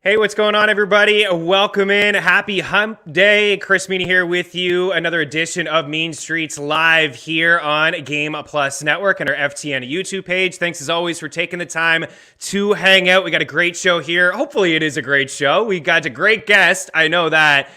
Hey, what's going on, everybody? Welcome in. Happy Hump Day. Chris Meaney here with you. Another edition of Mean Streets live here on Game Plus Network and our FTN YouTube page. Thanks as always for taking the time to hang out. We got a great show here. Hopefully it is a great show. We got a great guest. I know that.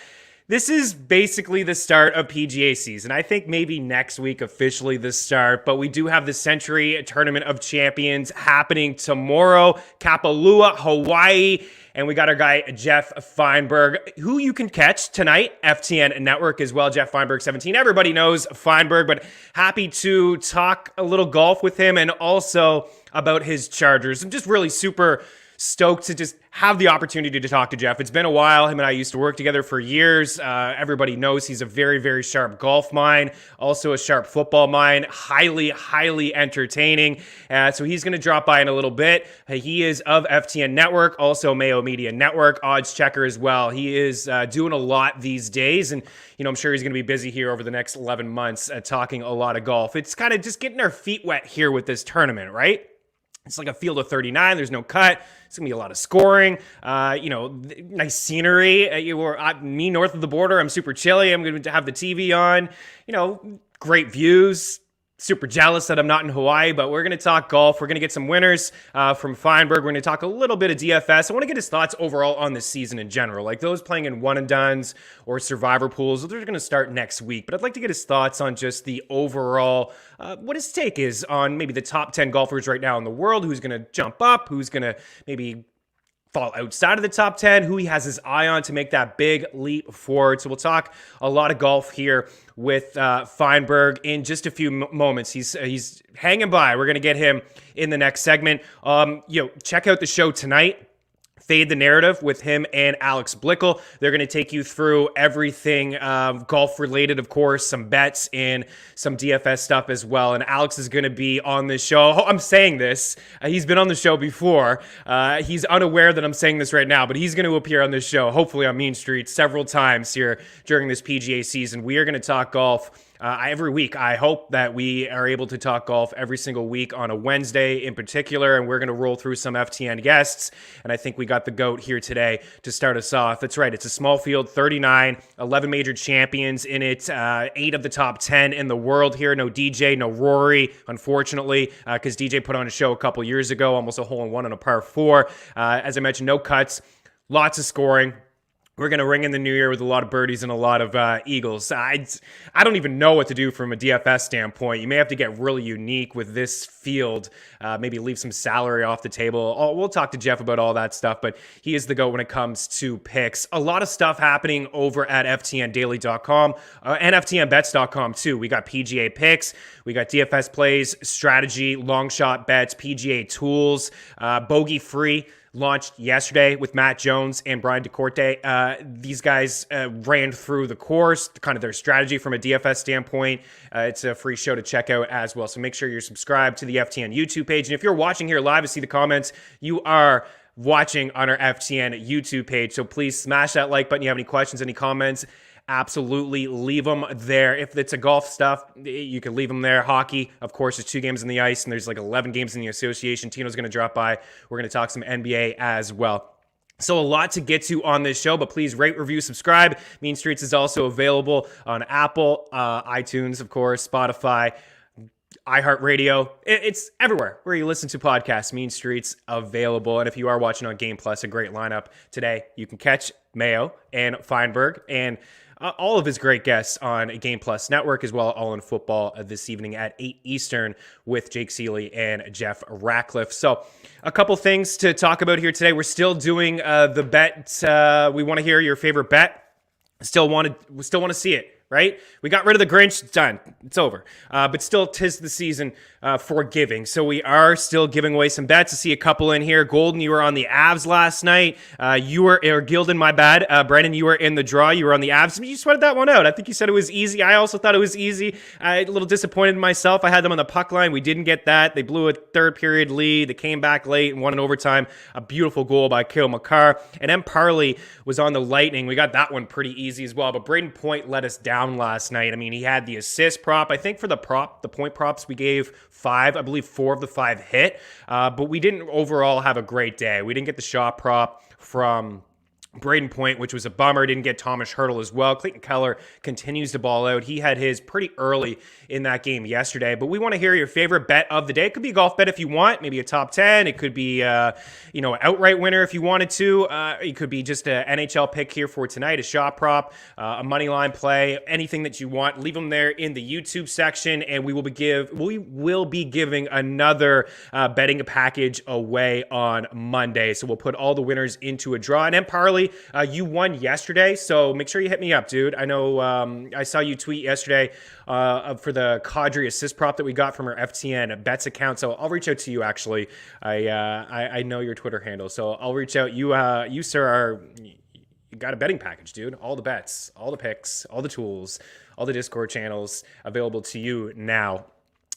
This is basically the start of PGA season. I think maybe next week officially the start, but we do have the Century Tournament of Champions happening tomorrow, Kapalua, Hawaii, and we got our guy Geoff Fienberg, who you can catch tonight, FTN Network as well, Geoff Fienberg 17. Everybody knows Fienberg, but happy to talk a little golf with him and also about his Chargers. I'm just really super stoked to just have the opportunity to talk to Geoff. It's been a while. Him and I used to work together for years. Everybody knows he's a very, very sharp golf mind, also a sharp football mind, highly entertaining. So he's going to drop by in a little bit. He is of FTN Network, also Mayo Media Network, odds checker as well. He is doing a lot these days, and I'm sure he's going to be busy here over the next 11 months talking a lot of golf. It's kind of just getting our feet wet here with this tournament, right? It's like a field of 39. There's no cut. It's going to be a lot of scoring. Nice scenery. Me north of the border, I'm super chilly. I'm going to have the TV on. Great views. Super jealous that I'm not in Hawaii, but we're going to talk golf. We're going to get some winners from Fienberg. We're going to talk a little bit of DFS. I want to get his thoughts overall on this season in general, like those playing in one-and-dones or survivor pools. They're going to start next week, but I'd like to get his thoughts on just the overall, what his take is on maybe the top 10 golfers right now in the world, who's going to jump up, who's going to maybe fall outside of the top 10, who he has his eye on to make that big leap forward. So we'll talk a lot of golf here with Fienberg in just a few moments. He's hanging by. We're going to get him in the next segment. Check out the show tonight. Fade the Narrative with him and Alex Blickel. They're going to take you through everything golf related, of course, some bets and some DFS stuff as well. And Alex is going to be on the show. I'm saying this. He's been on the show before. He's unaware that I'm saying this right now, but he's going to appear on this show, hopefully on Mean Street, several times here during this PGA season. We are going to talk golf every week. I hope that we are able to talk golf every single week on a Wednesday in particular, and we're going to roll through some FTN guests, and I think we got the GOAT here today to start us off. That's right, it's a small field, 39, 11 major champions in it, 8 of the top 10 in the world here. No DJ, no Rory, unfortunately, because DJ put on a show a couple years ago, almost a hole-in-one on a par 4. As I mentioned, no cuts, lots of scoring. We're going to ring in the new year with a lot of birdies and a lot of eagles. I don't even know what to do from a DFS standpoint. You may have to get really unique with this field, maybe leave some salary off the table. We'll talk to Geoff about all that stuff, but he is the GOAT when it comes to picks. A lot of stuff happening over at FTNDaily.com and FTNBETS.com too. We got PGA picks, we got DFS plays, strategy, long shot bets, PGA tools, bogey free. Launched yesterday with Matt Jones and Brian DeCorte. These guys ran through the course, kind of their strategy from a DFS standpoint. It's a free show to check out as well. So make sure you're subscribed to the FTN YouTube page. And if you're watching here live to see the comments, you are watching on our FTN YouTube page. So please smash that like button. You have any questions, any comments? Absolutely leave them there. If it's a golf stuff, you can leave them there. Hockey, of course, there's 2 games in the ice, and there's like 11 games in the association. Tino's going to drop by. We're going to talk some NBA as well. So a lot to get to on this show, but please rate, review, subscribe. Mean Streets is also available on Apple, iTunes, of course, Spotify, iHeartRadio. It's everywhere where you listen to podcasts. Mean Streets available. And if you are watching on Game Plus, a great lineup today. You can catch Mayo and Fienberg and all of his great guests on Game Plus Network as well, all in football this evening at 8 Eastern with Jake Seeley and Jeff Ratcliffe. So a couple things to talk about here today. We're still doing the bet. We want to hear your favorite bet. We still want to see it. Right? We got rid of the Grinch. It's done. It's over. But still, 'tis the season for giving. So we are still giving away some bets. I see a couple in here. Golden, you were on the Avs last night. Gilden, my bad. Brendan, you were in the draw. You were on the Avs. You sweated that one out. I think you said it was easy. I also thought it was easy. A little disappointed in myself. I had them on the puck line. We didn't get that. They blew a third period lead. They came back late and won in overtime. A beautiful goal by Cale Makar. And M. Parley was on the Lightning. We got that one pretty easy as well. But Braden Point let us down down last night. I mean, he had the assist prop. I think for the point props, we gave 5. I believe 4 of the 5 hit, but we didn't overall have a great day. We didn't get the shot prop from Braden Point, which was a bummer. Didn't get Thomas Hertel as well. Clayton Keller continues to ball out. He had his pretty early in that game yesterday. But we want to hear your favorite bet of the day. It could be a golf bet if you want, maybe a top 10. It could be, an outright winner if you wanted to. It could be just an NHL pick here for tonight, a shot prop, a money line play, anything that you want. Leave them there in the YouTube section, and we will be giving another betting package away on Monday. So we'll put all the winners into a draw. And then Parley, you won yesterday, so make sure you hit me up, dude. I know I saw you tweet yesterday for the Kadri assist prop that we got from our FTN Bets account, so I'll reach out to you, actually. I know your Twitter handle, so I'll reach out. You sir, you got a betting package, dude. All the bets, all the picks, all the tools, all the Discord channels available to you now.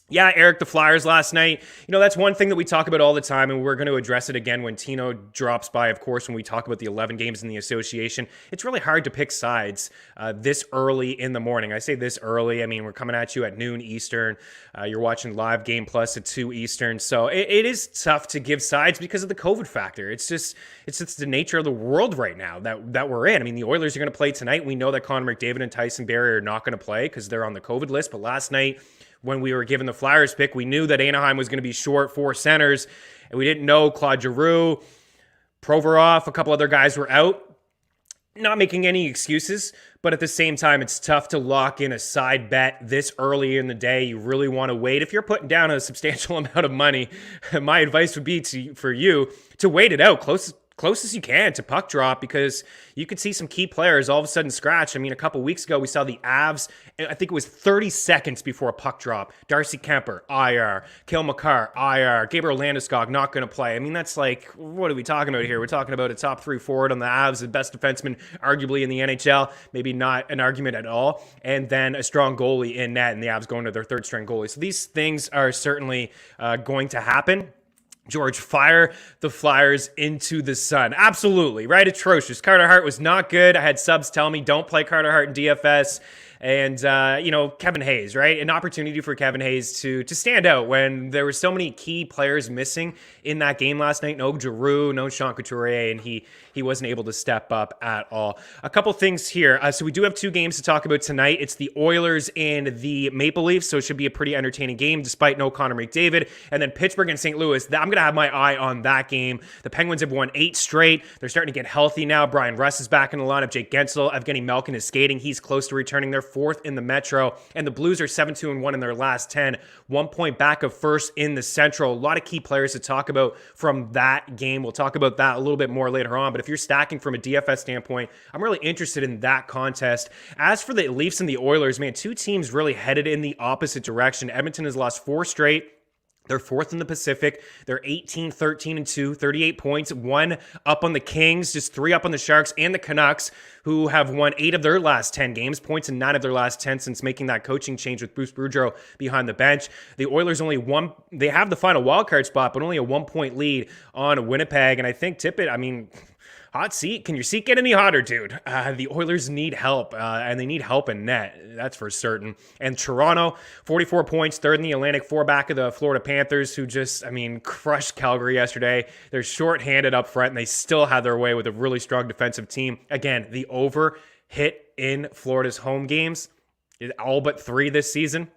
Yeah, Eric, the Flyers last night. That's one thing that we talk about all the time, and we're going to address it again when Tino drops by, of course, when we talk about the 11 games in the association. It's really hard to pick sides this early in the morning. I say this early. I mean, we're coming at you at noon Eastern. You're watching live Game Plus at 2 Eastern. So it is tough to give sides because of the COVID factor. It's just the nature of the world right now that we're in. I mean, the Oilers are going to play tonight. We know that Connor McDavid and Tyson Barrie are not going to play because they're on the COVID list. But last night, when we were given the Flyers pick, we knew that Anaheim was going to be short 4 centers, and we didn't know Claude Giroux, Provorov, a couple other guys were out. Not making any excuses, but at the same time, it's tough to lock in a side bet this early in the day. You really want to wait. If you're putting down a substantial amount of money, my advice would be for you to wait it out close as you can to puck drop, because you could see some key players all of a sudden scratch. I mean, a couple weeks ago, we saw the Avs, I think it was 30 seconds before a puck drop. Darcy Kemper, IR. Cale Makar, IR. Gabriel Landeskog, not going to play. I mean, that's like, what are we talking about here? We're talking about a top 3 forward on the Avs, the best defenseman arguably in the NHL, maybe not an argument at all, and then a strong goalie in net, and the Avs going to their third string goalie. So these things are certainly going to happen. George, fire the Flyers into the sun. Absolutely, right? Atrocious. Carter Hart was not good. I had subs tell me, don't play Carter Hart in DFS. And, Kevin Hayes, right? An opportunity for Kevin Hayes to stand out when there were so many key players missing in that game last night. No Giroux, no Sean Couturier, and he wasn't able to step up at all. A couple things here. So we do have 2 games to talk about tonight. It's the Oilers and the Maple Leafs, so it should be a pretty entertaining game despite no Connor McDavid. And then Pittsburgh and St. Louis. I'm going to have my eye on that game. The Penguins have won 8 straight. They're starting to get healthy now. Brian Russ is back in the lineup. Jake Gensel, Evgeny Malkin is skating. He's close to returning. They're 4th in the Metro, and the Blues are 7-2-1 in their last 10, 1 point back of first in the Central. A lot of key players to talk about from that game. We'll talk about that a little bit more later on, but if you're stacking from a DFS standpoint, I'm really interested in that contest. As for the Leafs and the Oilers, man, 2 teams really headed in the opposite direction. Edmonton has lost 4 straight. They're 4th in the Pacific. They're 18-13-2, 38 points, 1 up on the Kings, just 3 up on the Sharks and the Canucks, who have won 8 of their last 10 games, points in 9 of their last 10 since making that coaching change with Bruce Boudreau behind the bench. The Oilers they have the final wildcard spot, but only a 1-point lead on Winnipeg. And I think hot seat. Can your seat get any hotter, dude? The Oilers need help, and they need help in net. That's for certain. And Toronto, 44 points, 3rd in the Atlantic, 4 back of the Florida Panthers, who just, crushed Calgary yesterday. They're shorthanded up front, and they still had their way with a really strong defensive team. Again, the over hit in Florida's home games, all but 3 this season.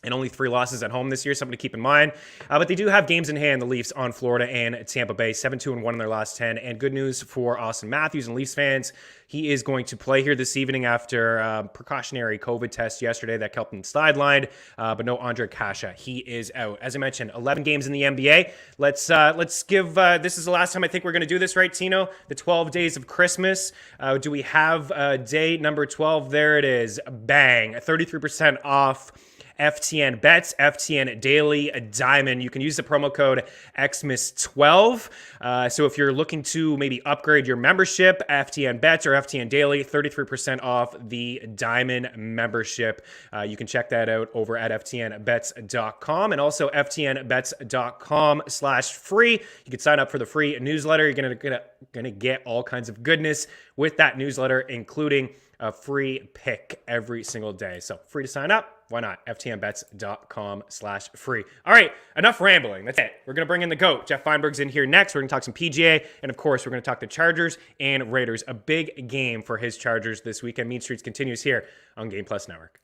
And only 3 losses at home this year, something to keep in mind. But they do have games in hand, the Leafs on Florida and Tampa Bay, 7-2-1 in their last 10. And good news for Austin Matthews and Leafs fans. He is going to play here this evening after a precautionary COVID test yesterday that kept him sidelined. But no Andre Kasha. He is out. As I mentioned, 11 games in the NBA. Let's give, this is the last time I think we're going to do this, right, Tino? The 12 days of Christmas. Do we have day number 12? There it is. Bang. 33% off FTN Bets, FTN Daily, a Diamond. You can use the promo code XMIS12. So if you're looking to maybe upgrade your membership, FTN Bets or FTN Daily, 33% off the Diamond membership. You can check that out over at FTNBETS.com and also FTNBETS.com/free. You can sign up for the free newsletter. You're gonna get all kinds of goodness with that newsletter, including a free pick every single day. So free to sign up. Why not? FTNBETS.com/free. All right, enough rambling. That's it. We're going to bring in the GOAT. Geoff Fienberg's in here next. We're going to talk some PGA. And, of course, we're going to talk the Chargers and Raiders. A big game for his Chargers this weekend. Mean Streets continues here on Game Plus Network.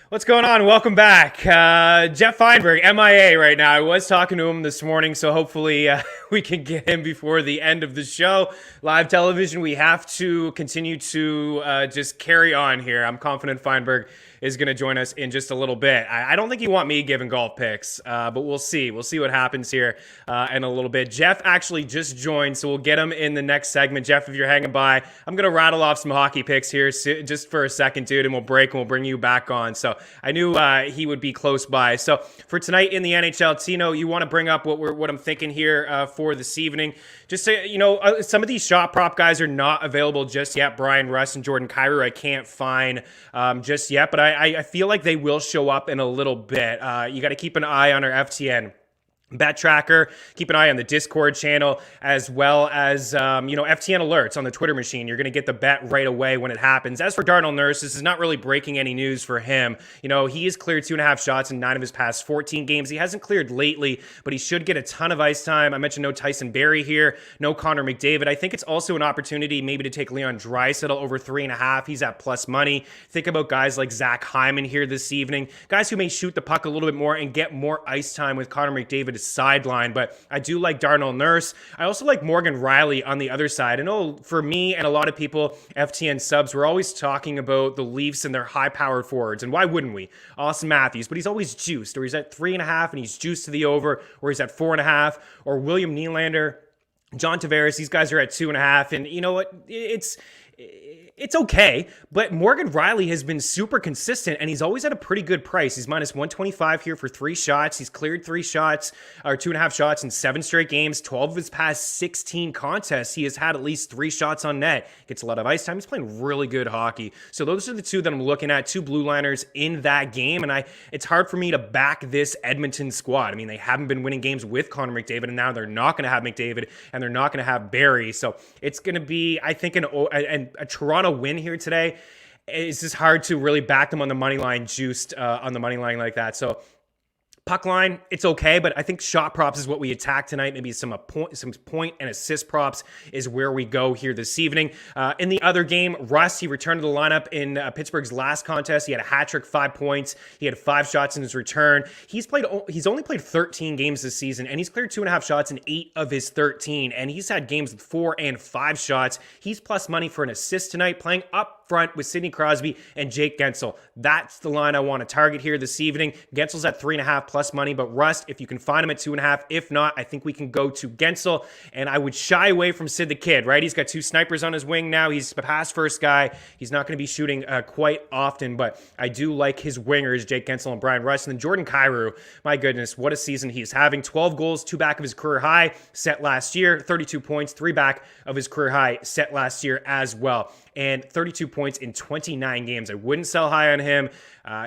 What's going on? Welcome back. Geoff Fienberg, MIA right now. I was talking to him this morning, so hopefully we can get him before the end of the show. Live television, we have to continue to just carry on here. I'm confident Fienberg is going to join us in just a little bit. I don't think you want me giving golf picks, but we'll see. We'll see what happens here in a little bit. Geoff actually just joined, so we'll get him in the next segment. Geoff, if you're hanging by, I'm going to rattle off some hockey picks here just for a second, dude, and we'll break and we'll bring you back on. So I knew he would be close by. So for tonight in the NHL, Tino, you want to bring up what I'm thinking here for this evening. Just say, some of these shot prop guys are not available just yet. Brian Russ and Jordan Kyrou I can't find just yet, but I feel like they will show up in a little bit. You got to keep an eye on our FTN Bet Tracker. Keep an eye on the Discord channel, as well as FTN alerts on the Twitter machine. You're going to get the bet right away when it happens. As for Darnell Nurse, this is not really breaking any news for him. He has cleared 2.5 shots in 9 of his past 14 games. He hasn't cleared lately, but he should get a ton of ice time. I mentioned no Tyson Barrie here, no Connor McDavid. I think it's also an opportunity maybe to take Leon Draisaitl over 3.5. He's at plus money. Think about guys like Zach Hyman here this evening, guys who may shoot the puck a little bit more and get more ice time with Connor McDavid good sideline, but I do like Darnell Nurse. I also like Morgan Riley on the other side. I know for me and a lot of people, FTN subs, we're always talking about the Leafs and their high-powered forwards, and why wouldn't we? Austin Matthews, but he's always juiced, or he's at 3.5 and he's juiced to the over, or he's at 4.5, or William Nylander, John Tavares, these guys are at 2.5, and you know what? It's okay, but Morgan Riley has been super consistent, and he's always at a pretty good price. He's minus 125 here for 3 shots. He's cleared 3 shots, or 2.5 shots in 7 straight games. 12 of his past 16 contests, he has had at least 3 shots on net. Gets a lot of ice time. He's playing really good hockey. So those are the 2 that I'm looking at, 2 blue liners in that game, and it's hard for me to back this Edmonton squad. I mean, they haven't been winning games with Connor McDavid, and now they're not going to have McDavid, and they're not going to have Barrie. So it's going to be, I think, a Toronto win here today. It's just hard to really back them on the money line, juiced on the money line like that. So puck line, it's okay, but I think shot props is what we attack tonight. Maybe some point and assist props is where we go here this evening. In the other game, Russ, he returned to the lineup in Pittsburgh's last contest. He had a hat trick, 5 points. He had 5 shots in his return. He's only played 13 games this season, and he's cleared 2.5 shots in 8 of his 13. And he's had games with 4 and 5 shots. He's plus money for an assist tonight, playing up front with Sidney Crosby and Jake Gensel. That's the line I want to target here this evening. Gensel's at 3.5 plus money, but Rust, if you can find him at 2.5, if not, I think we can go to Gensel, and I would shy away from Sid the Kid, right? He's got 2 snipers on his wing now. He's a pass first guy. He's not going to be shooting quite often, but I do like his wingers, Jake Gensel and Brian Rust. And then Jordan Kyrou, my goodness, what a season he's having. 12 goals, 2 back of his career high set last year, 32 points, 3 back of his career high set last year as well. And 32 points in 29 games. I wouldn't sell high on him.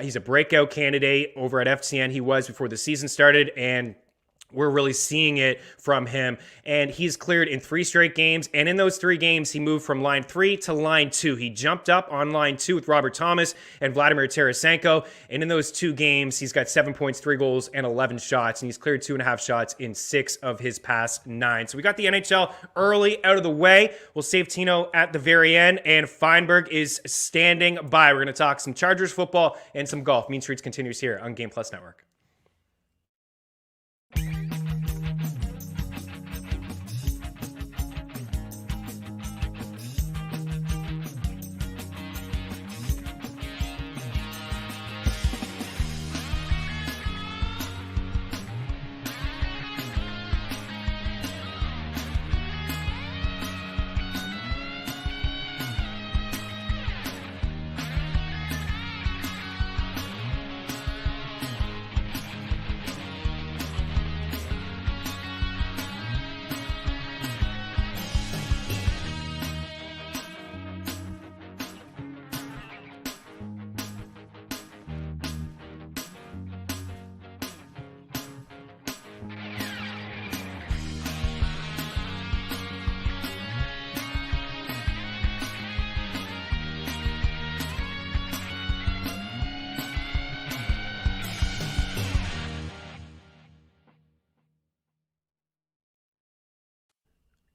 He's a breakout candidate over at FTN. He was before the season started, and we're really seeing it from him. And he's cleared in 3 straight games. And in those 3 games, he moved from line 3 to line 2. He jumped up on line 2 with Robert Thomas and Vladimir Tarasenko. And in those 2 games, he's got 7 points, 3 goals, and 11 shots. And he's cleared 2.5 shots in 6 of his past 9. So we got the NHL early out of the way. We'll save Tino at the very end. And Fienberg is standing by. We're going to talk some Chargers football and some golf. Mean Streets continues here on Game Plus Network.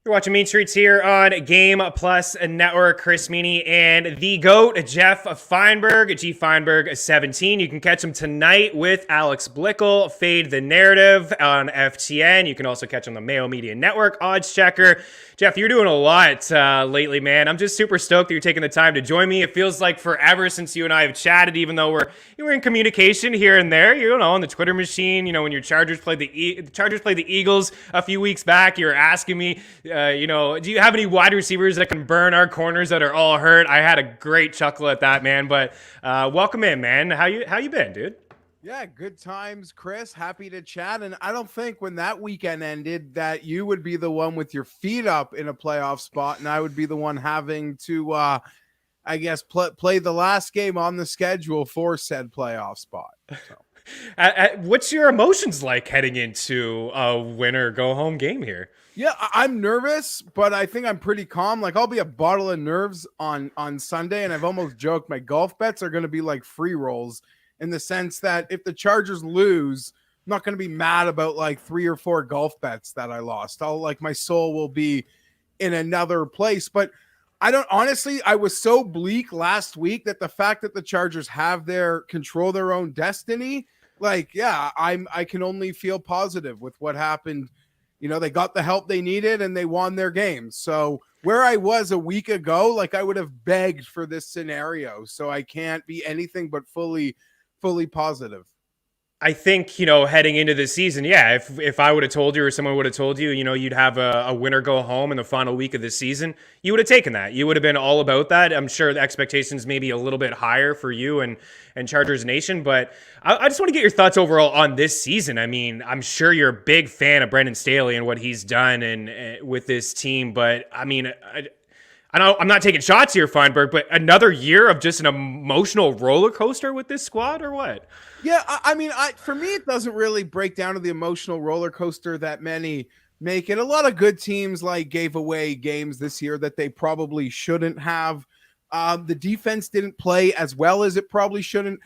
You're watching Mean Streets here on Game Plus Network. Chris Meaney and the GOAT, Geoff Fienberg, G Fienberg 17. You can catch him tonight with Alex Blickel, Fade the Narrative on FTN. You can also catch him on the Mayo Media Network, Odds Checker. Geoff, you're doing a lot lately, man. I'm just super stoked that you're taking the time to join me. It feels like forever since you and I have chatted, even though we're in communication here and there. You know, on the Twitter machine. You know, when your Chargers played the Eagles a few weeks back, you were asking me, you know, do you have any wide receivers that can burn our corners that are all hurt? I had a great chuckle at that, man. But welcome in, man. How you been, dude? Yeah, good times, Chris. Happy to chat. And I don't think when that weekend ended that you would be the one with your feet up in a playoff spot, and I would be the one having to, I guess, play the last game on the schedule for said playoff spot. So. What's your emotions like heading into a win-or-go-home game here? Yeah, I'm nervous, but I think I'm pretty calm. Like, I'll be a bottle of nerves on Sunday, and I've almost joked my golf bets are going to be like free rolls, in the sense that if the Chargers lose, I'm not going to be mad about like 3 or 4 golf bets that I lost. My soul will be in another place. But I was so bleak last week that the fact that the Chargers have control their own destiny Like, yeah, I can only feel positive with what happened. You know, they got the help they needed and they won their games. So where I was a week ago, like I would have begged for this scenario. So I can't be anything but fully positive. I think, you know, heading into the season, yeah, if I would have told you or someone would have told you, you know, you'd have a winner go home in the final week of the season, you would have taken that. You would have been all about that. I'm sure the expectations may be a little bit higher for you and Chargers Nation, but I just want to get your thoughts overall on this season. I mean, I'm sure you're a big fan of Brandon Staley and what he's done and with this team, but I mean, I know I'm not taking shots here, Fienberg, but another year of just an emotional roller coaster with this squad or what? Yeah, I mean, for me, it doesn't really break down to the emotional roller coaster that many make it. A lot of good teams like gave away games this year that they probably shouldn't have. The defense didn't play as well as it probably should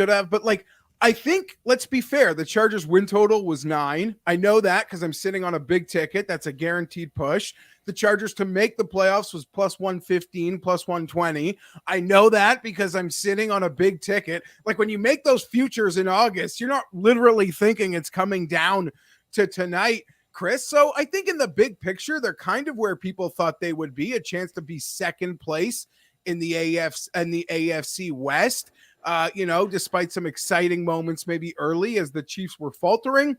have. But like, I think, let's be fair, the Chargers win total was 9. I know that because I'm sitting on a big ticket. That's a guaranteed push. The Chargers to make the playoffs was plus 115, plus 120. I know that because I'm sitting on a big ticket. Like when you make those futures in August, you're not literally thinking it's coming down to tonight, Chris. So I think in the big picture, they're kind of where people thought they would be, a chance to be second place in the AFC West. You know, despite some exciting moments maybe early as the Chiefs were faltering.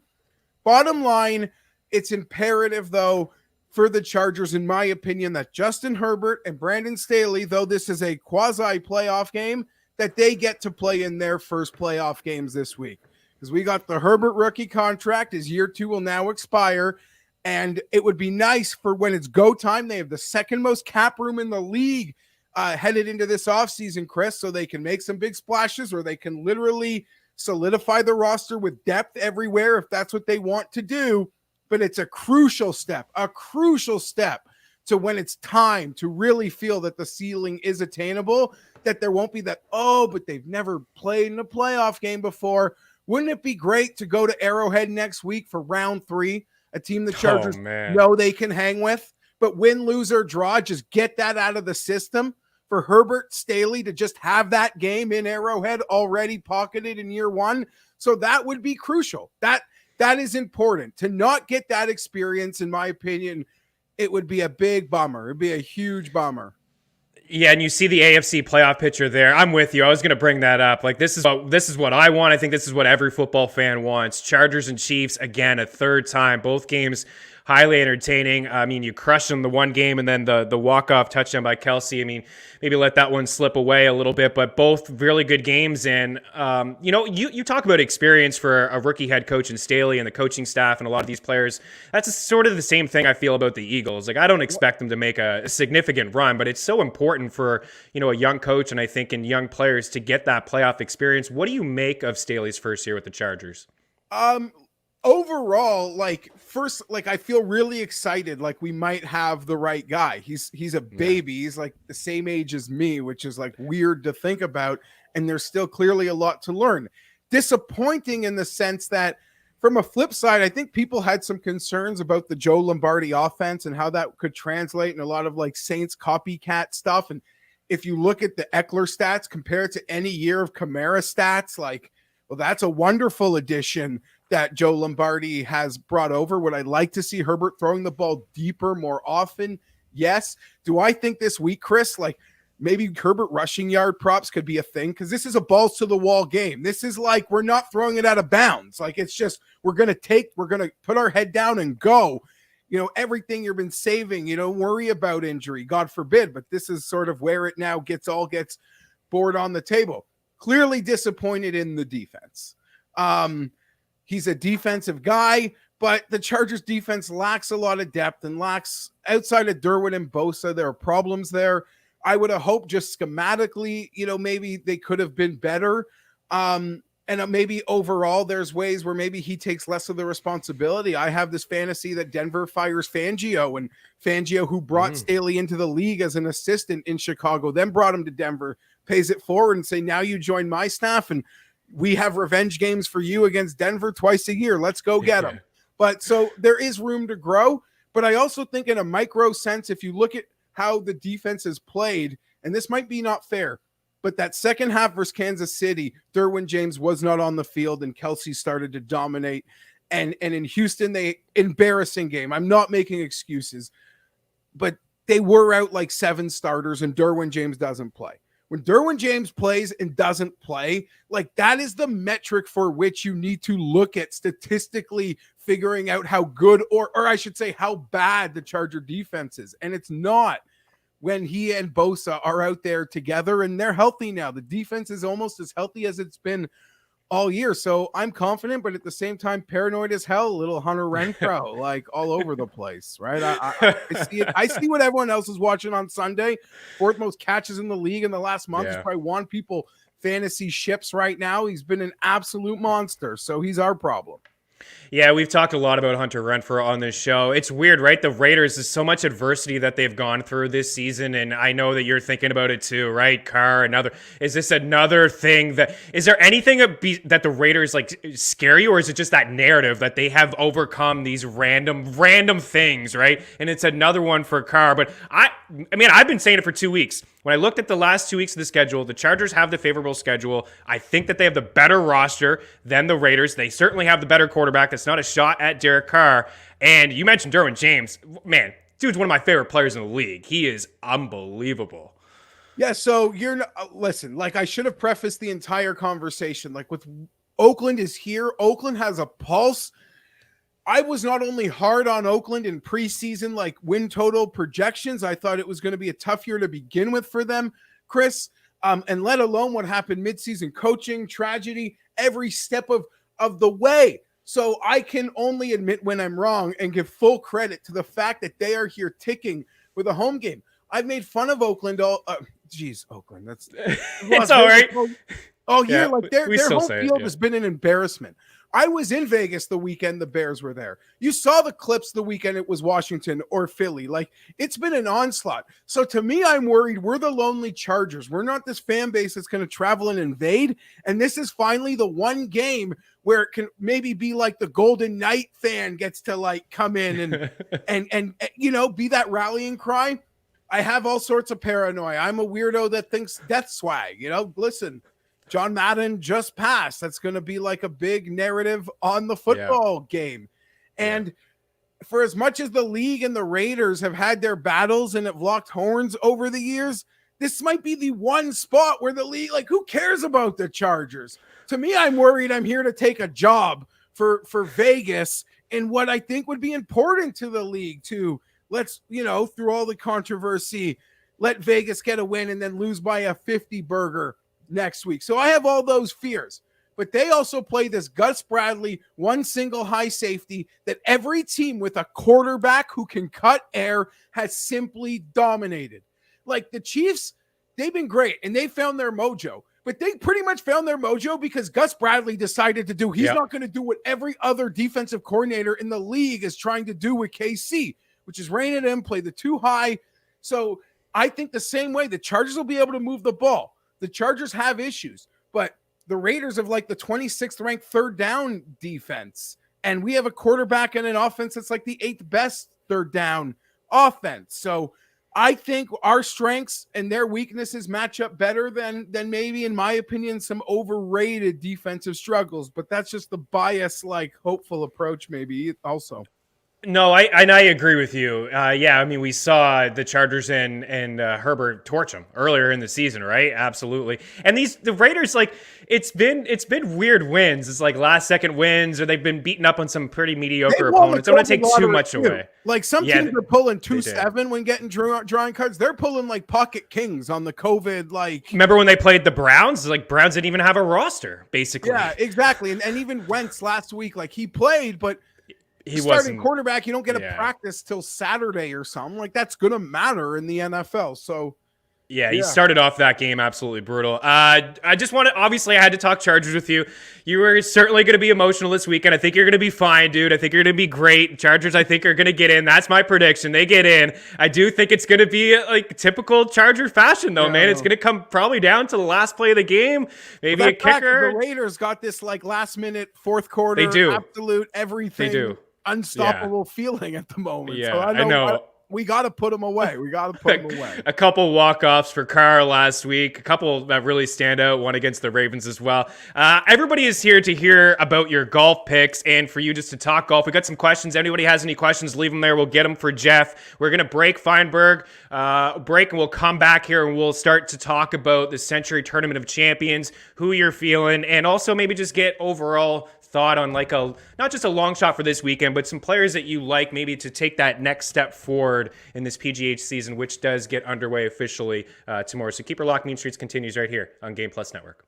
Bottom line, it's imperative, though, for the Chargers, in my opinion, that Justin Herbert and Brandon Staley, though this is a quasi-playoff game, that they get to play in their first playoff games this week. Because we got the Herbert rookie contract. His year 2 will now expire. And it would be nice for when it's go time. They have the second most cap room in the league headed into this offseason, Chris, so they can make some big splashes or they can literally solidify the roster with depth everywhere if that's what they want to do. But it's a crucial step to when it's time to really feel that the ceiling is attainable, that there won't be that, oh, but they've never played in a playoff game before. Wouldn't it be great to go to Arrowhead next week for round 3, a team the Chargers know they can hang with, but win, lose, or draw, just get that out of the system for Herbert, Staley to just have that game in Arrowhead already pocketed in year 1. So that would be crucial. That is important. To not get that experience, in my opinion, it would be a big bummer. It'd be a huge bummer. Yeah, and you see the AFC playoff picture there. I'm with you. I was going to bring that up. Like this is what I want. I think this is what every football fan wants. Chargers and Chiefs again, a third time. Both games highly entertaining. I mean, you crushed them the one game, and then the walk-off touchdown by Kelsey. I mean, maybe let that one slip away a little bit, but both really good games. And you know, you talk about experience for a rookie head coach in Staley and the coaching staff and a lot of these players. That's sort of the same thing I feel about the Eagles. Like I don't expect them to make a significant run, but it's so important for, you know, a young coach and I think in young players to get that playoff experience. What do you make of Staley's first year with the Chargers? Overall, first, I feel really excited. Like we might have the right guy. He's a baby. He's like the same age as me, which is like weird to think about. And there's still clearly a lot to learn. Disappointing in the sense that from a flip side, I think people had some concerns about the Joe Lombardi offense and how that could translate in a lot of like Saints copycat stuff. And if you look at the Eckler stats compared to any year of Kamara stats, like, well, that's a wonderful addition that Joe Lombardi has brought over. Would I like to see Herbert throwing the ball deeper more often? Yes. Do I think this week, Chris, like maybe Herbert rushing yard props could be a thing? Because this is a balls to the wall game. This is like, we're not throwing it out of bounds. Like it's just, we're going to put our head down and go. You know, everything you've been saving, you don't worry about injury, God forbid. But this is sort of where it now gets board on the table. Clearly disappointed in the defense. He's a defensive guy, but the Chargers defense lacks a lot of depth and lacks, outside of Derwin and Bosa, there are problems there. I would have hoped just schematically, you know, maybe they could have been better. And maybe overall there's ways where maybe he takes less of the responsibility. I have this fantasy that Denver fires Fangio, and Fangio, who brought Staley into the league as an assistant in Chicago, then brought him to Denver, pays it forward and say, now you join my staff and we have revenge games for you against Denver twice a year. Let's go get them. But so there is room to grow. But I also think in a micro sense, if you look at how the defense has played, and this might be not fair, But that second half versus Kansas City, Derwin James was not on the field and Kelsey started to dominate. And in Houston, embarrassing game. I'm not making excuses, but they were out like 7 starters and Derwin James doesn't play. When Derwin James plays and doesn't play, like that is the metric for which you need to look at statistically figuring out how good or I should say how bad the Charger defense is. And it's not when he and Bosa are out there together and they're healthy now. The defense is almost as healthy as it's been all year. So I'm confident, but at the same time, paranoid as hell, a little Hunter Renfrow, like all over the place, right? I see it. I see what everyone else is watching on Sunday. 4th most catches in the league in the last month. He's probably won people fantasy ships right now. He's been an absolute monster. So he's our problem. Yeah, we've talked a lot about Hunter Renfrow on this show. It's weird, right? The Raiders, there's so much adversity that they've gone through this season, and I know that you're thinking about it too, right? Carr, is this another thing is there anything that the Raiders like scare you, or is it just that narrative that they have overcome these random things, right? And it's another one for Carr. But I mean, I've been saying it for 2 weeks. When I looked at the last 2 weeks of the schedule, the Chargers have the favorable schedule. I think that they have the better roster than the Raiders. They certainly have the better quarterback. That's not a shot at Derek Carr. And you mentioned Derwin James. Man, dude's one of my favorite players in the league. He is unbelievable. Yeah, so listen, like I should have prefaced the entire conversation. Like with Oakland is here. Oakland has a pulse. I was not only hard on Oakland in preseason, like win total projections. I thought it was going to be a tough year to begin with for them, Chris, and let alone what happened midseason coaching, tragedy, every step of the way. So I can only admit when I'm wrong and give full credit to the fact that they are here ticking with a home game. I've made fun of Oakland Oakland. That's it's all right. Oh yeah, like their home field yeah. has been an embarrassment. I was in Vegas the weekend the Bears were there. You saw the clips the weekend it was Washington or Philly. Like, it's been an onslaught. So to me, I'm worried we're the lonely Chargers. We're not this fan base that's going to travel and invade. And this is finally the one game where it can maybe be like the Golden Knight fan gets to like come in and you know, be that rallying cry. I have all sorts of paranoia. I'm a weirdo that thinks death swag. You know, listen, John Madden just passed. That's going to be like a big narrative on the football game. And for as much as the league and the Raiders have had their battles and have locked horns over the years, this might be the one spot where the league, like, who cares about the Chargers? To me, I'm worried I'm here to take a job for Vegas in what I think would be important to the league to let's, you know, through all the controversy, let Vegas get a win and then lose by a 50 burger next week. So I have all those fears, but they also play this Gus Bradley, one single high safety that every team with a quarterback who can cut air has simply dominated. Like the Chiefs, they've been great and they found their mojo, but they pretty much found their mojo because Gus Bradley decided to do, he's not going to do what every other defensive coordinator in the league is trying to do with KC, which is rein it in, play the too high. So I think the same way the Chargers will be able to move the ball. The Chargers have issues, but the Raiders have like the 26th ranked third down defense. And we have a quarterback and an offense that's like the 8th best third down offense. So I think our strengths and their weaknesses match up better than maybe, in my opinion, some overrated defensive struggles. But that's just the bias, like hopeful approach maybe also. No, I agree with you. Yeah, I mean, we saw the Chargers and Herbert torch them earlier in the season, right? Absolutely. And the Raiders, like, it's been weird wins. It's like last second wins, or they've been beaten up on some pretty mediocre opponents. I don't want to take too much away. Like some teams are pulling 2-7 when getting drawing cards. They're pulling like pocket kings on the COVID. Like, remember when they played the Browns? Like, Browns didn't even have a roster, basically. Yeah, exactly. And even Wentz last week, like he played, but he starting quarterback, you don't get a practice till Saturday or something. Like that's going to matter in the NFL. So yeah, he started off that game absolutely brutal. I just want to, obviously I had to talk Chargers with you. You were certainly going to be emotional this weekend. I think you're going to be fine, dude. I think you're going to be great. Chargers, I think, are going to get in. That's my prediction. They get in. I do think it's going to be like typical Charger fashion though, man. It's going to come probably down to the last play of the game. Maybe a kicker. The Raiders got this like last minute fourth quarter. They do. Absolute everything. They do. Unstoppable feeling at the moment. Yeah, so I know. we got to put him away. We got to put him away. A couple walk-offs for Carr last week. A couple that really stand out. One against the Ravens as well. Everybody is here to hear about your golf picks and for you just to talk golf. We got some questions. Anybody has any questions, leave them there. We'll get them for Geoff. We're going to break Fienberg, and we'll come back here and we'll start to talk about the Century Tournament of Champions, who you're feeling, and also maybe just get overall thought on like not just a long shot for this weekend, but some players that you like maybe to take that next step forward in this PGH season, which does get underway officially tomorrow. So keep her locked. Mean Streets continues right here on Game Plus Network.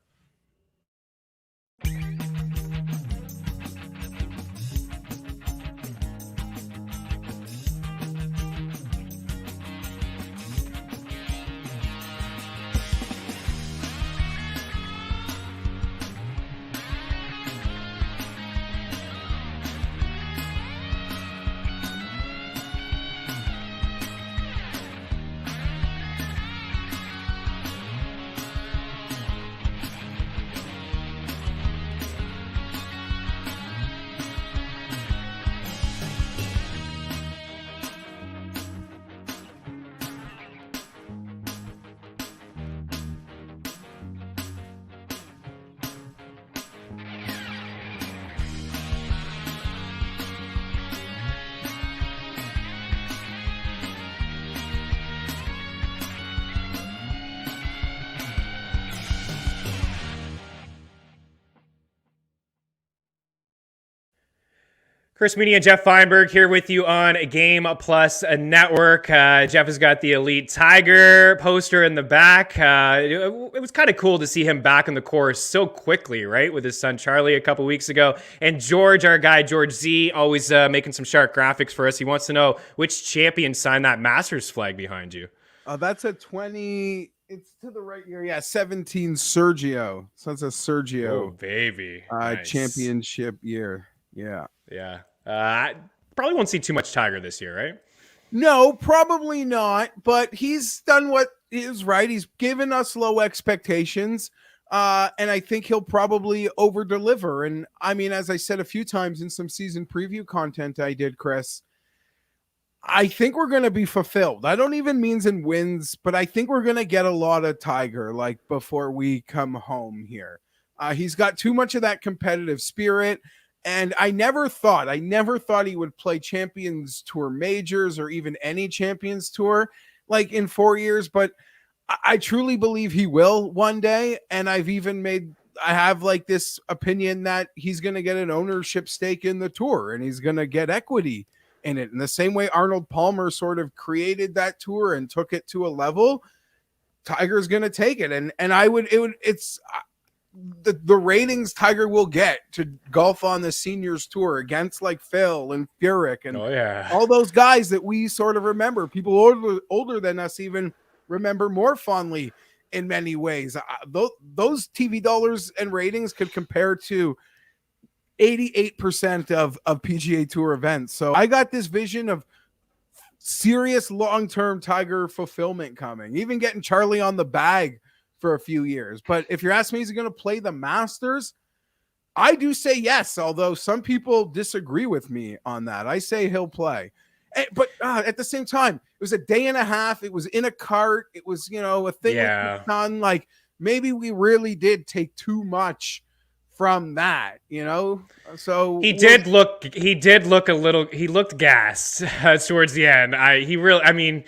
Meaney and Geoff Fienberg here with you on Game Plus Network. Geoff has got the Elite Tiger poster in the back. It was kind of cool to see him back on the course so quickly, right, with his son Charlie a couple weeks ago. And George, our guy George Z, always making some sharp graphics for us. He wants to know which champion signed that Masters flag behind you. That's a 20. It's to the right here. Yeah, 17 Sergio. So it's a Sergio. Oh, baby. Nice. Championship year. Yeah. Yeah. Probably won't see too much Tiger this year, right? No, probably not. But he's done what is right. He's given us low expectations. And I think he'll probably over deliver. And I mean, as I said a few times in some season preview content I did, Chris, I think we're going to be fulfilled. I don't even mean in wins, but I think we're going to get a lot of Tiger like before we come home here. He's got too much of that competitive spirit. And I never thought he would play Champions Tour majors or even any Champions Tour like in 4 years. But I truly believe he will one day. And I have like this opinion that he's going to get an ownership stake in the tour and he's going to get equity in it. In the same way Arnold Palmer sort of created that tour and took it to a level, Tiger's going to take it. And it's the ratings Tiger will get to golf on the seniors tour against like Phil and Furyk and all those guys that we sort of remember. People older than us even remember more fondly in many ways. Those TV dollars and ratings could compare to 88% of PGA Tour events. So I got this vision of serious long-term Tiger fulfillment coming, even getting Charlie on the bag for a few years. But if you're asking me, is he going to play the Masters? I do say yes, although some people disagree with me on that. I say he'll play. But at the same time, it was a day and a half. It was in a cart. It was, a thing with the sun. Like, maybe we really did take too much from that, So he looked gassed towards the end.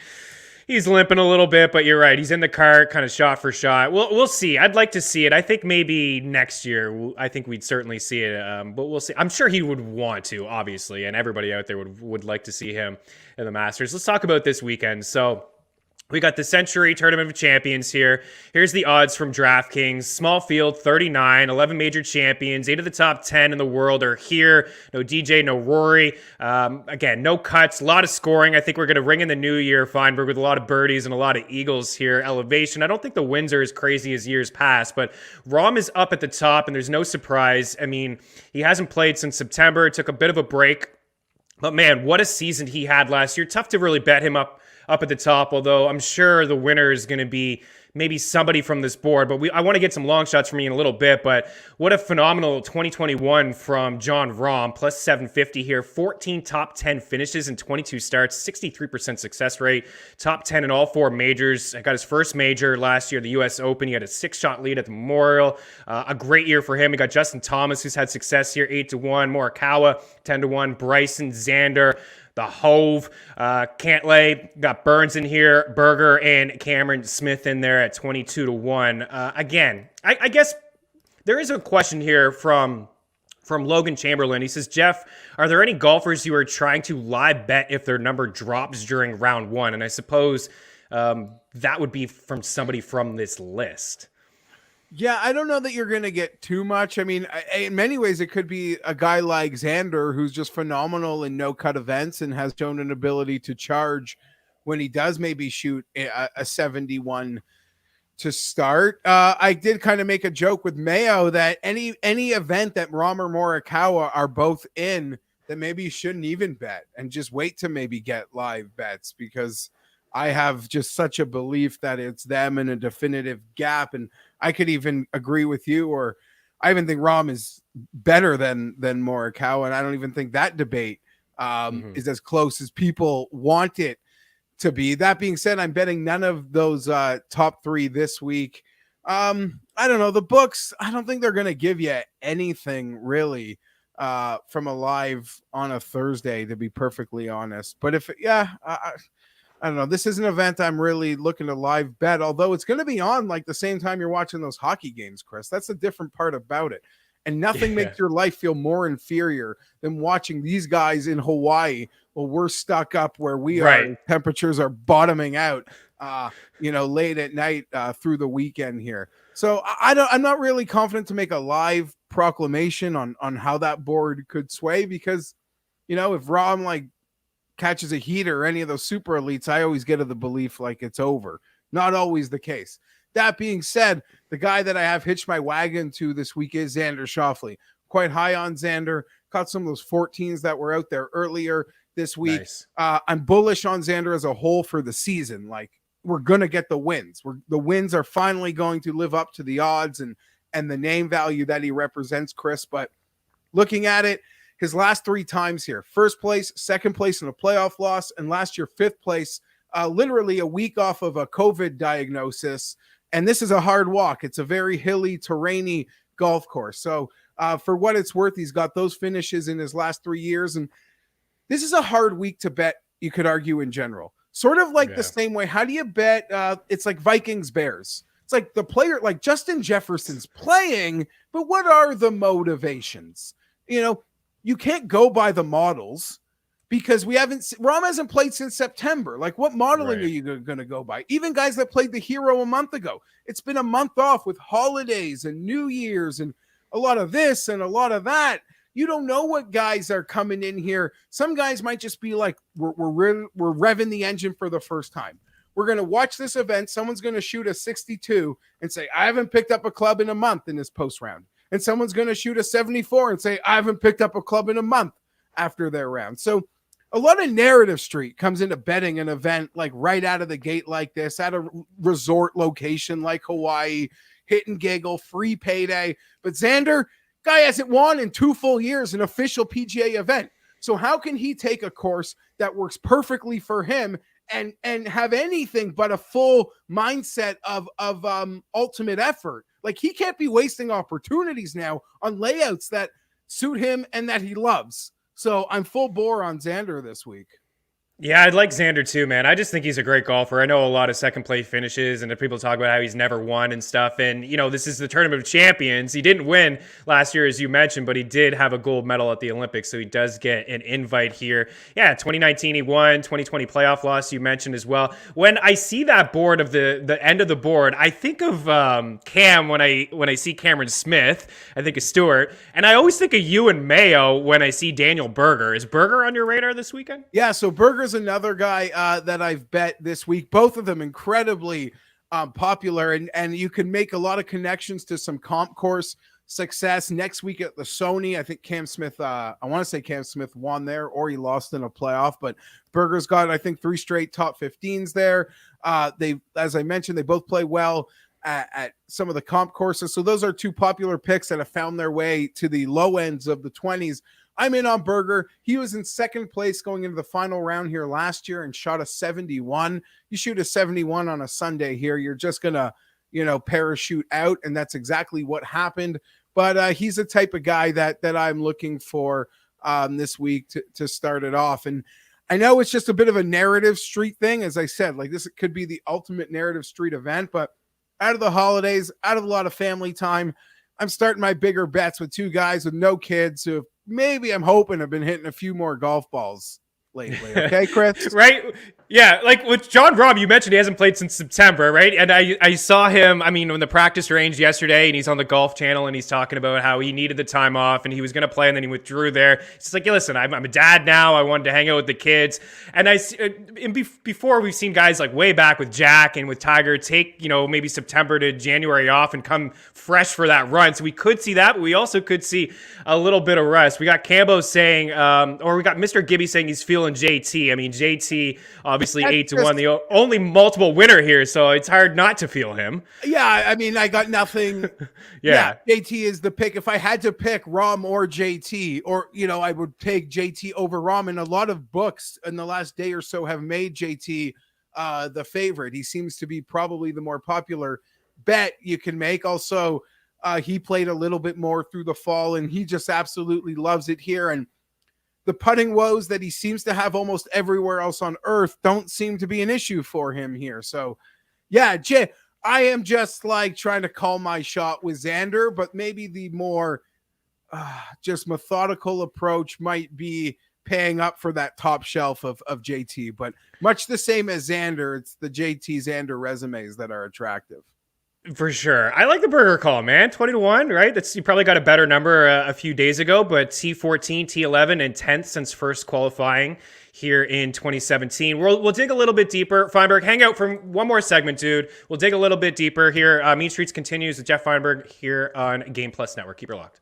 He's limping a little bit, but you're right. He's in the cart, kind of shot for shot. We'll see. I'd like to see it. I think maybe next year, I think we'd certainly see it, but we'll see. I'm sure he would want to, obviously, and everybody out there would like to see him in the Masters. Let's talk about this weekend. So we got the Century Tournament of Champions here. Here's the odds from DraftKings. Small field, 39, 11 major champions. 8 of the top 10 in the world are here. No DJ, no Rory. Again, no cuts, a lot of scoring. I think we're going to ring in the new year, Fienberg, with a lot of birdies and a lot of eagles here. Elevation. I don't think the wins are as crazy as years past, but Rahm is up at the top, and there's no surprise. I mean, he hasn't played since September. Took a bit of a break. But, man, what a season he had last year. Tough to really bet him up at the top, although I'm sure the winner is going to be maybe somebody from this board, but I want to get some long shots from you in a little bit. But what a phenomenal 2021 from John Rahm, plus 750 here, 14 top 10 finishes in 22 starts, 63% success rate, top 10 in all 4 majors. I got his first major last year, the US Open. He had a 6-shot lead at the Memorial. A great year for him. We got Justin Thomas, who's had success here, 8-1, Morikawa, 10-1, BRYSON, XANDER, the Hove, CANTLAY, got Burns in here, Berger, and Cameron Smith in there at 22-1. Again, I guess there is a question here from Logan Chamberlain. He says, Jeff, are there any golfers you are trying to live bet if their number drops during round 1? And I suppose that would be from somebody from this list. Yeah, I don't know that you're going to get too much. I mean, in many ways, it could be a guy like XANDER, who's just phenomenal in no-cut events and has shown an ability to charge when he does maybe shoot a 71 to start. I did kind of make a joke with Mayo that any event that Rahm or Morikawa are both in, that maybe you shouldn't even bet and just wait to maybe get live bets, because I have just such a belief that it's them in a definitive gap. And I could even agree with you, or I even think Rahm is better than Morikawa. And I don't even think that debate is as close as people want it to be. That being said, I'm betting none of those top 3 this week. I don't know. The books, I don't think they're going to give you anything really from a live on a Thursday, to be perfectly honest. But if, I don't know. This is an event I'm really looking to live bet, although it's going to be on like the same time you're watching those hockey games, Chris. That's the different part about it. And nothing makes your life feel more inferior than watching these guys in Hawaii while we're stuck up where we are. Temperatures are bottoming out, late at night through the weekend here. So I'm not really confident to make a live proclamation on how that board could sway, because, if Rahm catches a heater or any of those super elites, I always get to the belief like it's over. Not always the case. That being said, the guy that I have hitched my wagon to this week is Xander Schauffele. Quite high on Xander. Caught some of those 14s that were out there earlier this week. Nice. I'm bullish on Xander as a whole for the season. Like, we're going to get the wins. The wins are finally going to live up to the odds and the name value that he represents, Chris. But looking at it, his last 3 times here, first place, second place in a playoff loss, and last year, 5th place, literally a week off of a COVID diagnosis. And this is a hard walk. It's a very hilly, terrainy golf course. So for what it's worth, he's got those finishes in his last 3 years. And this is a hard week to bet, you could argue, in general. Sort of like the same way. How do you bet? It's like Vikings Bears. It's like the player, like Justin Jefferson's playing, but what are the motivations? You can't go by the models, because Rahm hasn't played since September. Like, what modeling are you going to go by? Even guys that played the Hero a month ago, it's been a month off with holidays and New Year's and a lot of this and a lot of that. You don't know what guys are coming in here. Some guys might just be like, we're revving the engine for the first time. We're going to watch this event. Someone's going to shoot a 62 and say, I haven't picked up a club in a month in this post round. And someone's going to shoot a 74 and say, I haven't picked up a club in a month after their round. So a lot of narrative street comes into betting an event like right out of the gate like this, at a resort location like Hawaii, hit and giggle, free payday. But Xander, guy hasn't won in 2 full years an official PGA event. So how can he take a course that works perfectly for him and have anything but a full mindset of ultimate effort? Like, he can't be wasting opportunities now on layouts that suit him and that he loves. So I'm full bore on Xander this week. Yeah, I'd like Xander too, man. I just think he's a great golfer. I know a lot of second place finishes, and people talk about how he's never won and stuff. And, this is the Tournament of Champions. He didn't win last year, as you mentioned, but he did have a gold medal at the Olympics, so he does get an invite here. Yeah, 2019 he won, 2020 playoff loss you mentioned as well. When I see that board of the end of the board, I think of Cam when I see Cameron Smith. I think of Stewart. And I always think of you and Mayo when I see Daniel Berger. Is Berger on your radar this weekend? Yeah, so Berger's another guy that I've bet this week. Both of them incredibly popular, and you can make a lot of connections to some comp course success next week at the Sony. I think Cam Smith, I want to say Cam Smith won there, or he lost in a playoff, but Berger's got, I think, 3 straight top 15s there. As I mentioned, they both play well at some of the comp courses. So those are 2 popular picks that have found their way to the low ends of the 20s. I'm in on Berger. He was in second place going into the final round here last year and shot a 71. You shoot a 71 on a Sunday here, you're just going to, parachute out. And that's exactly what happened. But he's the type of guy that I'm looking for this week to start it off. And I know it's just a bit of a narrative street thing. As I said, like this could be the ultimate narrative street event, but out of the holidays, out of a lot of family time, I'm starting my bigger bets with 2 guys with no kids who maybe I'm hoping have been hitting a few more golf balls lately. Okay, Chris? Right? Yeah, like with John Rahm, you mentioned he hasn't played since September, right? And I saw him, on the practice range yesterday, and he's on the Golf Channel, and he's talking about how he needed the time off, and he was going to play, and then he withdrew there. It's just like, yeah, listen, I'm a dad now. I wanted to hang out with the kids. And before, we've seen guys like way back with Jack and with Tiger take, maybe September to January off and come fresh for that run. So we could see that, but we also could see a little bit of rest. We got Cambo saying, or we got Mr. Gibby saying he's feeling JT. JT, obviously 8-1, the only multiple winner here, so it's hard not to feel him. Yeah, I got nothing. Yeah, JT is the pick. If I had to pick Rahm or JT, or I would take JT over Rahm. And a lot of books in the last day or so have made JT the favorite. He seems to be probably the more popular bet you can make. Also, he played a little bit more through the fall, and he just absolutely loves it here. And the putting woes that he seems to have almost everywhere else on earth don't seem to be an issue for him here. So, yeah, Jay, I am just like trying to call my shot with Xander, but maybe the more just methodical approach might be paying up for that top shelf of JT. But much the same as Xander, it's the JT Xander resumes that are attractive. For sure. I like the Berger call, man. 20-1, right? You probably got a better number a few days ago, but T14, T11, and 10th since first qualifying here in 2017. We'll dig a little bit deeper. Fienberg, hang out for one more segment, dude. We'll dig a little bit deeper here. Mean Streets continues with Geoff Fienberg here on Game Plus Network. Keep her locked.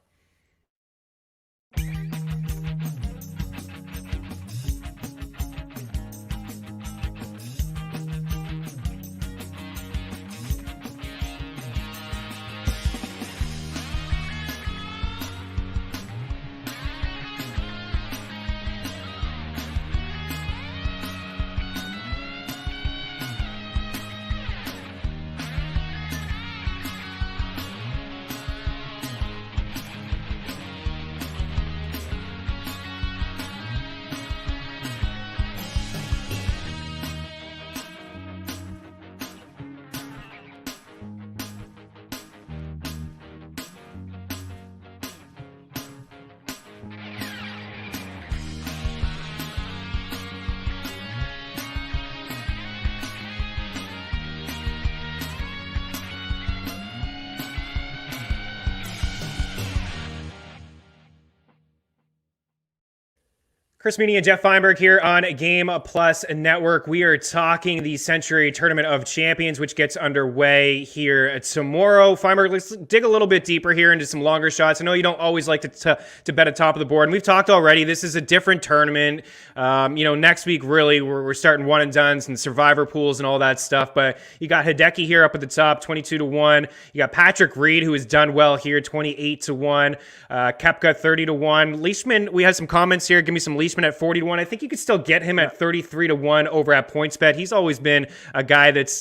Chris Meaney and Geoff Fienberg here on Game Plus Network. We are talking the Century Tournament of Champions, which gets underway here tomorrow. Fienberg, let's dig a little bit deeper here into some longer shots. I know you don't always like to bet atop of the board, and we've talked already. This is a different tournament. Next week, really, we're starting one and dones and survivor pools and all that stuff. But you got Hideki here up at the top, 22-1. You got Patrick Reed, who has done well here, 28-1. Koepka, 30-1. Leishman, we had some comments here. Give me some Leishman at 40-1. I think you could still get him at 33-1 over at PointsBet. He's always been a guy that's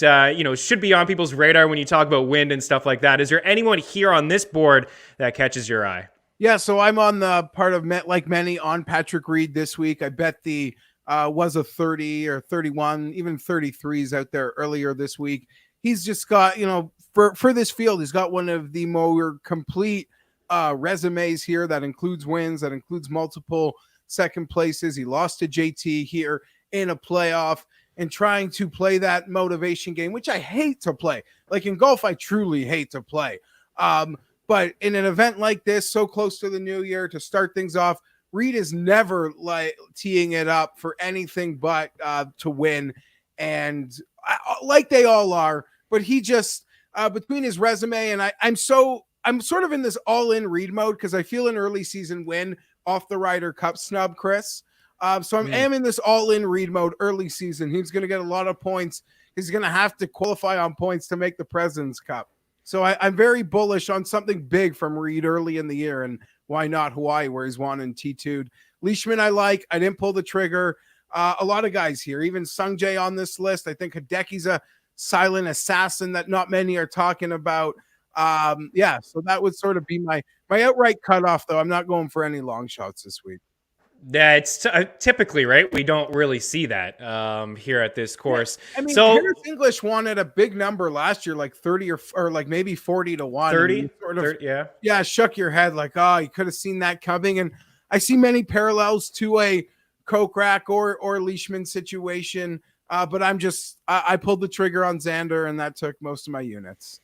should be on people's radar when you talk about wind and stuff like that. Is there anyone here on this board that catches your eye? Yeah, so I'm on the part of like many on Patrick Reed this week. I bet the was a 30 or 31, even 33s out there earlier this week. He's just got, for this field, he's got one of the more complete resumes here that includes wins, that includes multiple second places. He lost to JT here in a playoff, and trying to play that motivation game, which I hate to play. Like in golf, I truly hate to play. But in an event like this, so close to the new year, to start things off, Reed is never like teeing it up for anything but to win. And like they all are, but he just, between his resume, and I'm sort of in this all-in read mode because I feel an early season win off the Ryder Cup snub, Chris. So I am in this all-in read mode early season. He's going to get a lot of points. He's going to have to qualify on points to make the President's Cup. So I'm very bullish on something big from Reed early in the year, and why not Hawaii, where he's won and T2'd. Leishman I like. I didn't pull the trigger. A lot of guys here, even Sungjae on this list. I think Hideki's a silent assassin that not many are talking about. So that would sort of be my outright cutoff, though. I'm not going for any long shots this week. That's typically, right? We don't really see that here at this course. Yeah. I mean, so Harris English wanted a big number last year, like 30 or like maybe 40 to 1. 30? Sort of, 30, yeah. Yeah, shook your head like, oh, you could have seen that coming. And I see many parallels to a Kokrak or Leishman situation. But I pulled the trigger on Xander, and that took most of my units.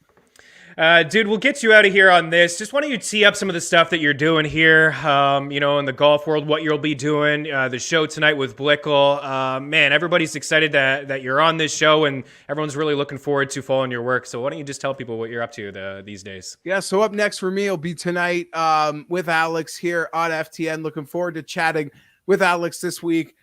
Dude, we'll get you out of here on this. Just why don't you tee up some of the stuff that you're doing here, in the golf world, what you'll be doing, the show tonight with Blickle. Man, everybody's excited that you're on this show, and everyone's really looking forward to following your work. So why don't you just tell people what you're up to these days? Yeah, so up next for me will be tonight with Alex here on FTN. Looking forward to chatting with Alex this week.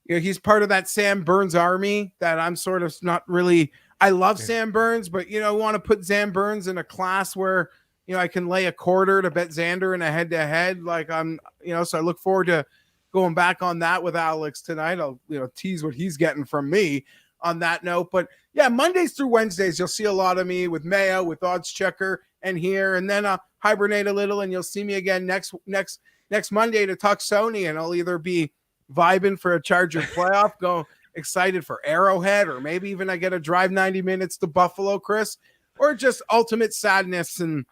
He's part of that Sam Burns army that I'm sort of not really – I love Sam Burns, but, I want to put Sam Burns in a class where, I can lay a quarter to bet Xander in a head-to-head. So I look forward to going back on that with Alex tonight. I'll, tease what he's getting from me on that note. But, yeah, Mondays through Wednesdays, you'll see a lot of me with Mayo, with Odds Checker, and here. And then I'll hibernate a little, and you'll see me again next Monday to talk Sony, and I'll either be vibing for a Charger playoff, go excited for Arrowhead, or maybe even I get to drive 90 minutes to Buffalo, Chris, or just ultimate sadness, and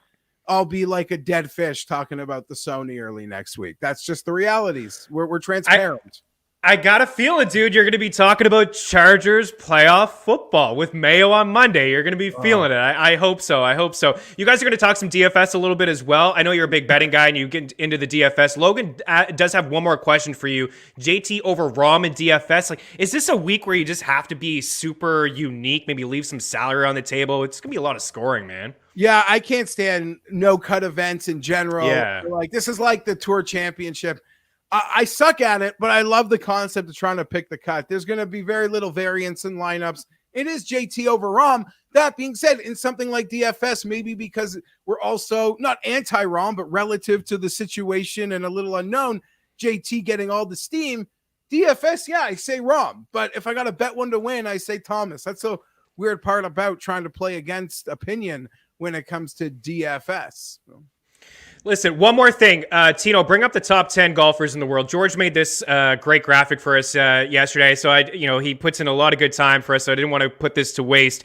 I'll be like a dead fish talking about the Sony early next week. That's just the realities. We're transparent. I got a feeling, dude, you're going to be talking about Chargers playoff football with Mayo on Monday. You're going to be feeling it. I hope so. You guys are going to talk some DFS a little bit as well. I know you're a big betting guy and you get into the DFS. Logan does have one more question for you. JT over Rom and DFS. Is this a week where you just have to be super unique, maybe leave some salary on the table? It's going to be a lot of scoring, man. Yeah, I can't stand no-cut events in general. Yeah. This is like the Tour Championship. I suck at it, but I love the concept of trying to pick the cut. There's going to be very little variance in lineups. It is JT over Rom. That being said, in something like DFS, maybe because we're also not anti-Rom, but relative to the situation and a little unknown, JT getting all the steam. DFS, yeah, I say Rom. But if I got to bet one to win, I say Thomas. That's the weird part about trying to play against opinion when it comes to DFS. Listen, one more thing. Tino, bring up the top 10 golfers in the world. George made this great graphic for us yesterday. So he puts in a lot of good time for us. So I didn't want to put this to waste.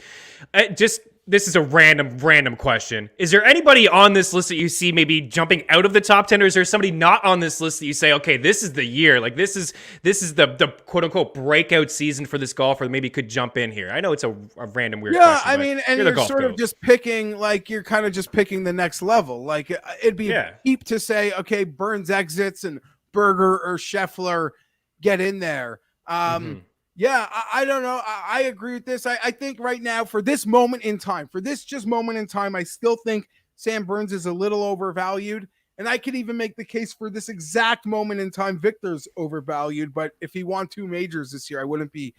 This is a random question. Is there anybody on this list that you see maybe jumping out of the top 10, or is there somebody not on this list that you say, okay, this is the year, like this is the quote unquote breakout season for this golfer that maybe could jump in here? I know it's a random weird question. Yeah, I mean, and you're sort of just picking, like you're kind of just picking the next level. Like it'd be cheap to say, okay, Burns exits and Berger or Scheffler get in there. Yeah, I don't know. I agree with this. I think right now, for this moment in time, I still think Sam Burns is a little overvalued. And I could even make the case for this exact moment in time, Viktor's overvalued. But if he won 2 majors this year, I wouldn't be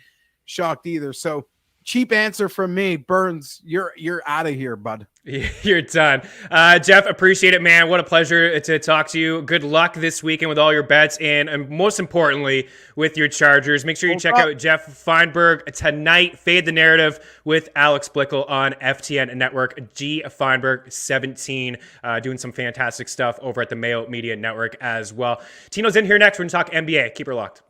shocked either. So cheap answer from me, Burns, you're out of here, bud. You're done. Jeff, appreciate it, man. What a pleasure to talk to you. Good luck this weekend with all your bets, and most importantly, with your Chargers. Make sure you check out Geoff Fienberg tonight. Fade the Narrative with Alex Blickle on FTN Network. G. Fienberg 17, doing some fantastic stuff over at the Mayo Media Network as well. Tino's in here next. We're going to talk NBA. Keep her locked.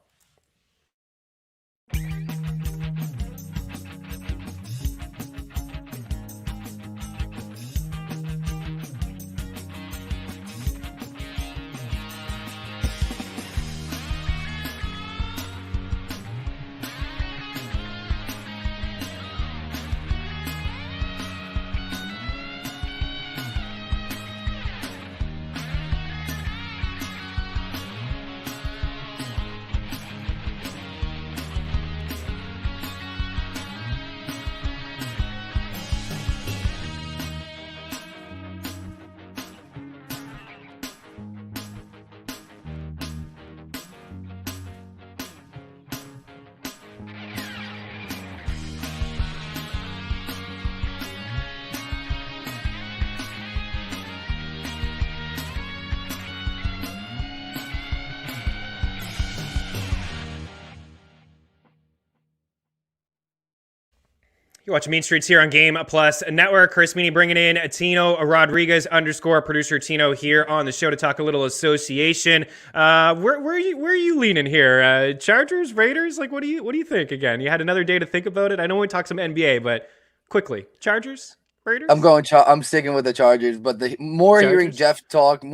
You're watching Mean Streets here on Game Plus Network. Chris Meaney bringing in Tino Rodriguez _ producer Tino here on the show to talk a little association. Where are you leaning here? Chargers, Raiders? Like, what do you think? Again, you had another day to think about it. I know we talked some NBA, but quickly, Chargers, Raiders. I'm sticking with the Chargers, but the more hearing Geoff talk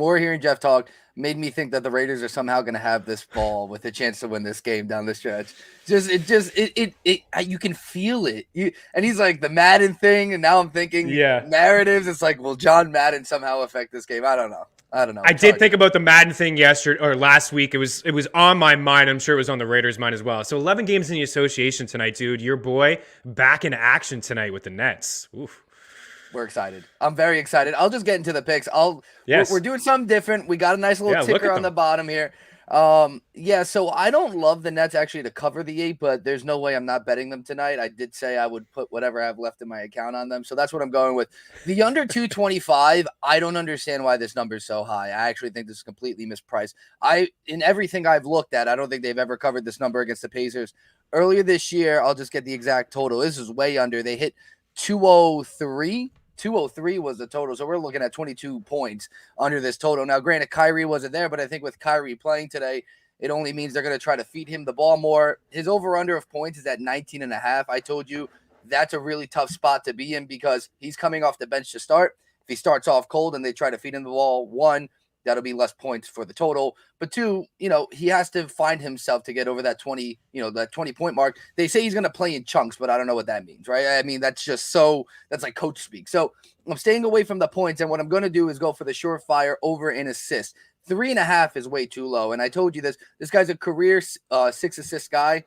made me think that the Raiders are somehow going to have this ball with a chance to win this game down the stretch. You can feel it. And he's like the Madden thing, and now I'm thinking narratives. It's like, will John Madden somehow affect this game? I don't know. I did think about the Madden thing yesterday or last week. It was on my mind. I'm sure it was on the Raiders' mind as well. So 11 games in the association tonight, dude. Your boy back in action tonight with the Nets. Oof. We're excited. I'm very excited. I'll just get into the picks. We're doing something different. We got a nice little ticker on the bottom here. So I don't love the Nets actually to cover the 8, but there's no way I'm not betting them tonight. I did say I would put whatever I have left in my account on them. So that's what I'm going with. The under 225, I don't understand why this number is so high. I actually think this is completely mispriced. In everything I've looked at, I don't think they've ever covered this number against the Pacers. Earlier this year, I'll just get the exact total. This is way under. They hit 203. 203 was the total. So we're looking at 22 points under this total. Now, granted, Kyrie wasn't there, but I think with Kyrie playing today, it only means they're going to try to feed him the ball more. His over-under of points is at 19.5. I told you that's a really tough spot to be in because he's coming off the bench to start. If he starts off cold and they try to feed him the ball, 1, that'll be less points for the total. But 2, he has to find himself to get over that 20, that 20-point mark. They say he's going to play in chunks, but I don't know what that means, right? I mean, that's like coach speak. So I'm staying away from the points, and what I'm going to do is go for the surefire over in assists. 3.5 is way too low, and I told you this guy's a career 6-assist guy.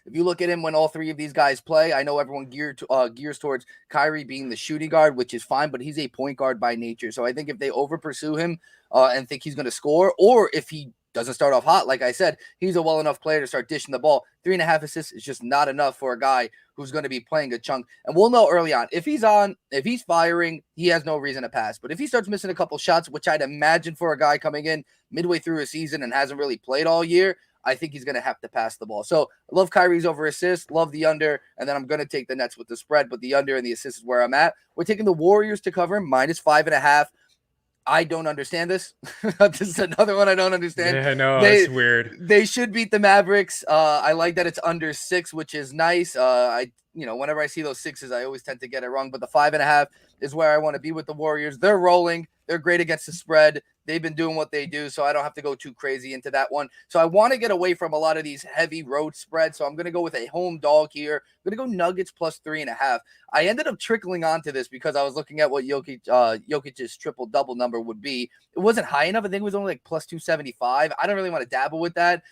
If you look at him when all 3 of these guys play, I know everyone gears towards Kyrie being the shooting guard, which is fine, but he's a point guard by nature. So I think if they over pursue him and think he's going to score, or if he doesn't start off hot, like I said, he's a well enough player to start dishing the ball. 3.5 assists is just not enough for a guy who's going to be playing a chunk. And we'll know early on. If he's firing, he has no reason to pass. But if he starts missing a couple shots, which I'd imagine for a guy coming in midway through a season and hasn't really played all year, I think he's going to have to pass the ball. So I love Kyrie's over assist, love the under, and then I'm going to take the Nets with the spread, but the under and the assist is where I'm at. We're taking the Warriors to cover -5.5. I don't understand this. This is another one I don't understand. Yeah, no, it's weird. They should beat the Mavericks. I like that it's under 6, which is nice. Whenever I see those 6s, I always tend to get it wrong, but the 5.5 is where I want to be with the Warriors. They're rolling. They're great against the spread. They've been doing what they do, so I don't have to go too crazy into that one. So I want to get away from a lot of these heavy road spreads, so I'm going to go with a home dog here. I'm going to go Nuggets +3.5. I ended up trickling onto this because I was looking at what Jokic's triple-double number would be. It wasn't high enough. I think it was only like +275. I don't really want to dabble with that.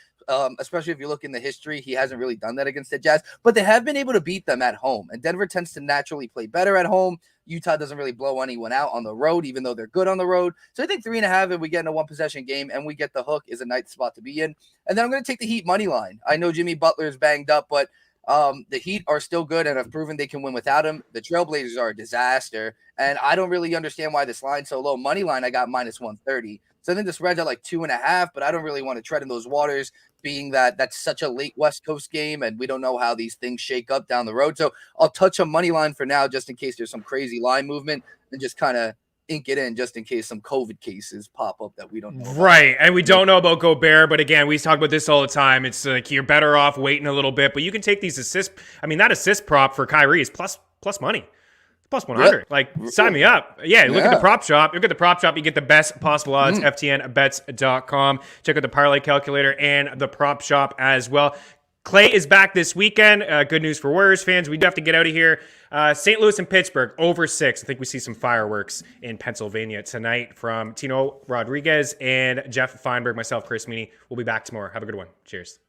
Especially if you look in the history, he hasn't really done that against the Jazz, but they have been able to beat them at home, and Denver tends to naturally play better at home. Utah doesn't really blow anyone out on the road, even though they're good on the road. So I think 3.5, if we get in a 1-possession game and we get the hook, is a nice spot to be in. And then I'm going to take the Heat money line. I know Jimmy Butler's banged up, but the Heat are still good and have proven they can win without him. The Trailblazers are a disaster, and I don't really understand why this line's so low. Money line, I got -130. So I think the spread's at like 2.5, but I don't really want to tread in those waters, being that that's such a late West Coast game, and we don't know how these things shake up down the road. So I'll touch a money line for now, just in case there's some crazy line movement, and just kind of ink it in just in case some COVID cases pop up that we don't know about. Right, and we don't know about Gobert, but again, we talk about this all the time. It's like you're better off waiting a little bit, but you can take these assists. I mean, that assist prop for Kyrie is plus money. +100. Yep. Like, sign me up. Yeah, look at the prop shop. Look at the prop shop. You get the best possible odds, FTNBETS.com. Check out the parlay calculator and the prop shop as well. Clay is back this weekend. Good news for Warriors fans. We do have to get out of here. St. Louis and Pittsburgh, over 6. I think we see some fireworks in Pennsylvania tonight from Tino Rodriguez and Geoff Fienberg. Myself, Chris Meaney. We'll be back tomorrow. Have a good one. Cheers.